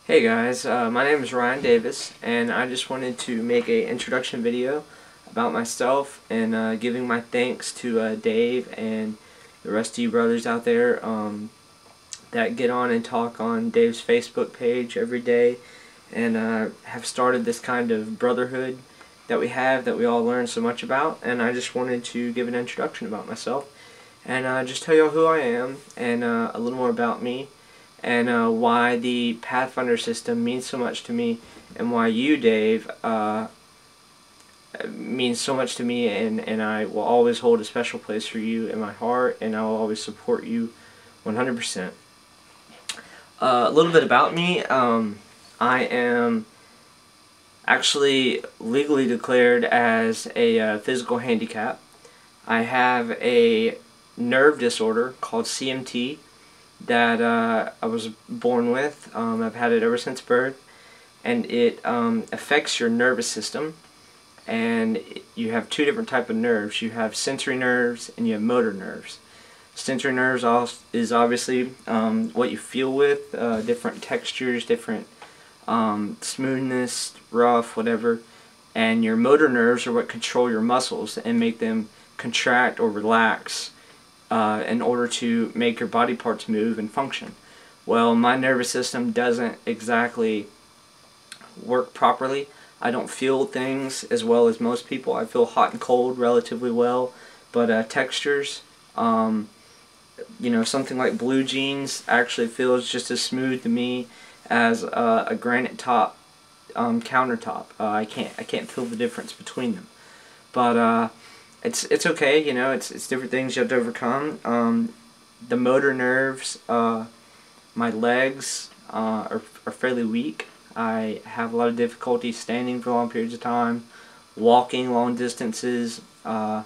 Hey guys, my name is Ryan Davis, and I just wanted to make an introduction video about myself and giving my thanks to Dave and the rest of you brothers out there that get on and talk on Dave's Facebook page every day and have started this kind of brotherhood that we all learn so much about. And I just wanted to give an introduction about myself and just tell you who I am and a little more about me, and why the Pathfinder system means so much to me, and why you, Dave, means so much to me, and I will always hold a special place for you in my heart, and I will always support you 100%. A little bit about me. I am actually legally declared as a physical handicap. I have a nerve disorder called CMT that I was born with. I've had it ever since birth, and it affects your nervous system. And you have two different types of nerves. You have sensory nerves and you have motor nerves. Sensory nerves is obviously what you feel with, different textures, different smoothness, rough, whatever. And your motor nerves are what control your muscles and make them contract or relax in order to make your body parts move and function. Well, my nervous system doesn't exactly work properly. I don't feel things as well as most people. I feel hot and cold relatively well, but textures, something like blue jeans actually feels just as smooth to me as a granite top countertop. I can't feel the difference between them. But it's okay, it's different things you have to overcome. The motor nerves, my legs are fairly weak. I have a lot of difficulty standing for long periods of time, walking long distances. I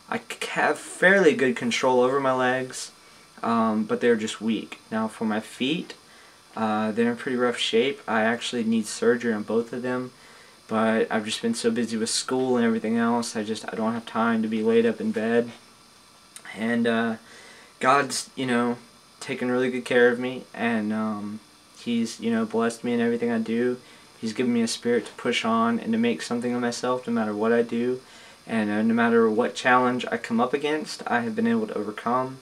have fairly good control over my legs, but they're just weak. Now for my feet, they're in pretty rough shape. I actually need surgery on both of them. But I've just been so busy with school and everything else, I don't have time to be laid up in bed. And God's, taken really good care of me, and He's, blessed me in everything I do. He's given me a spirit to push on and to make something of myself no matter what I do. And no matter what challenge I come up against, I have been able to overcome.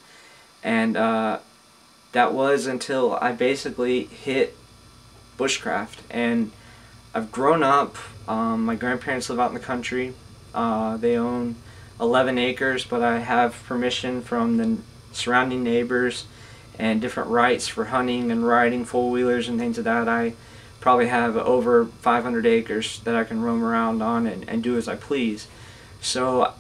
And that was until I basically hit bushcraft. And I've grown up. My grandparents live out in the country. They own 11 acres, but I have permission from the surrounding neighbors and different rights for hunting and riding four-wheelers and things of that. I probably have over 500 acres that I can roam around on and do as I please. So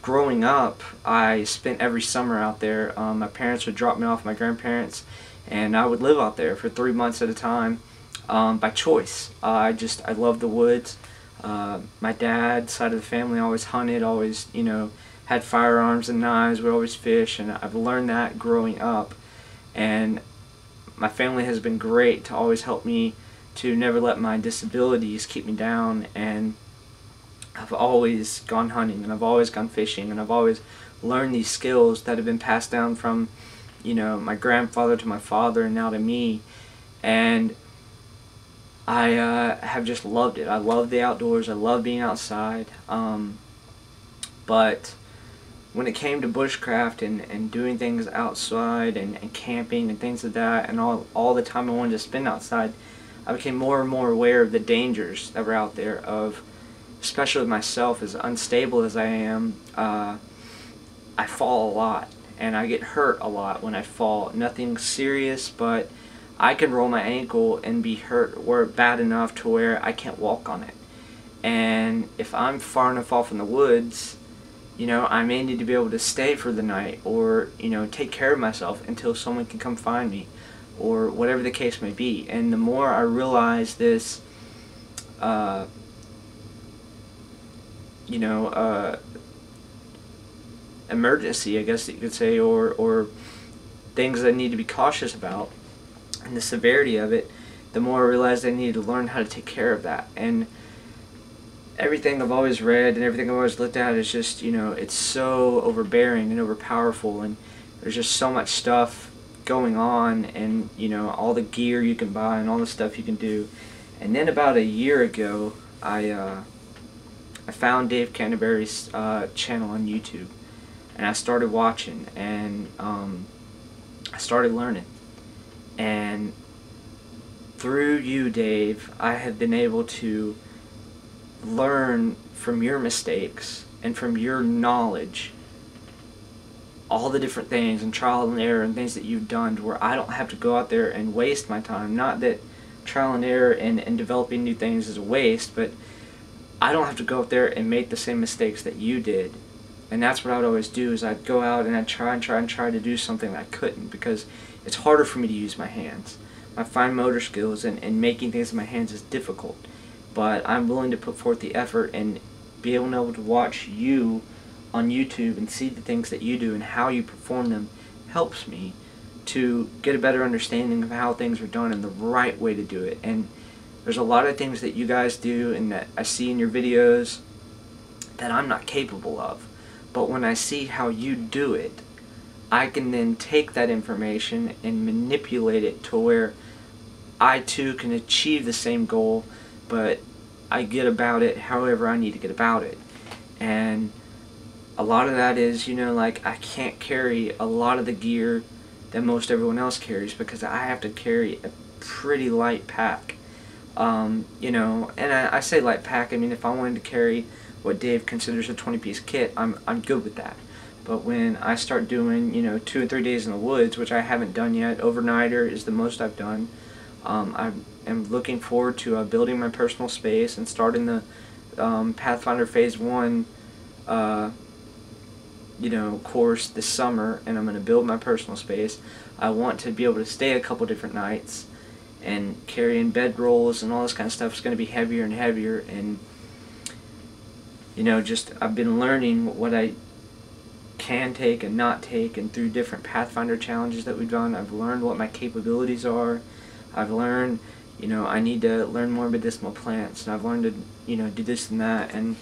growing up, I spent every summer out there. My parents would drop me off with my grandparents, and I would live out there for 3 months at a time. By choice. I love the woods. My dad's side of the family always hunted, always, had firearms and knives. We always fish, and I've learned that growing up. And my family has been great to always help me to never let my disabilities keep me down. And I've always gone hunting, and I've always gone fishing, and I've always learned these skills that have been passed down from, my grandfather to my father and now to me. And I have just loved it. I love the outdoors. I love being outside. But when it came to bushcraft and doing things outside and camping and things like that, and all the time I wanted to spend outside, I became more and more aware of the dangers that were out there, especially with myself, as unstable as I am. I fall a lot, and I get hurt a lot when I fall. Nothing serious, but I can roll my ankle and be hurt or bad enough to where I can't walk on it. And if I'm far enough off in the woods, I may need to be able to stay for the night, or, take care of myself until someone can come find me, or whatever the case may be. And the more I realize this, emergency, I guess you could say, or things I need to be cautious about, and the severity of it, the more I realized I needed to learn how to take care of that. And everything I've always read and everything I've always looked at is just, it's so overbearing and overpowerful, and there's just so much stuff going on, and you know, all the gear you can buy and all the stuff you can do. And then about a year ago, I found Dave Canterbury's channel on YouTube, and I started watching, and I started learning. And through you, Dave, I have been able to learn from your mistakes and from your knowledge all the different things and trial and error and things that you've done, to where I don't have to go out there and waste my time. Not that trial and error and developing new things is a waste, but I don't have to go out there and make the same mistakes that you did. And that's what I would always do, is I'd go out and I'd try to do something that I couldn't, because it's harder for me to use my hands. My fine motor skills and making things with my hands is difficult. But I'm willing to put forth the effort and be able to watch you on YouTube and see the things that you do and how you perform them helps me to get a better understanding of how things are done and the right way to do it. And there's a lot of things that you guys do and that I see in your videos that I'm not capable of. But when I see how you do it, I can then take that information and manipulate it to where I too can achieve the same goal, but I get about it however I need to get about it. And a lot of that is, you know, like, I can't carry a lot of the gear that most everyone else carries, because I have to carry a pretty light pack. You know, and I say light pack, I mean, if I wanted to carry what Dave considers a 20-piece kit, I'm good with that. But when I start doing, you know, 2 or 3 days in the woods, which I haven't done yet, overnighter is the most I've done. I am looking forward to building my personal space and starting the Pathfinder Phase 1 you know, course this summer, and I'm going to build my personal space. I want to be able to stay a couple different nights, and carrying bedrolls and all this kind of stuff is going to be heavier and heavier. And you know, just I've been learning what I can take and not take, and through different Pathfinder challenges that we've done, I've learned what my capabilities are. I've learned, you know, I need to learn more medicinal plants, and I've learned to, you know, do this and that. And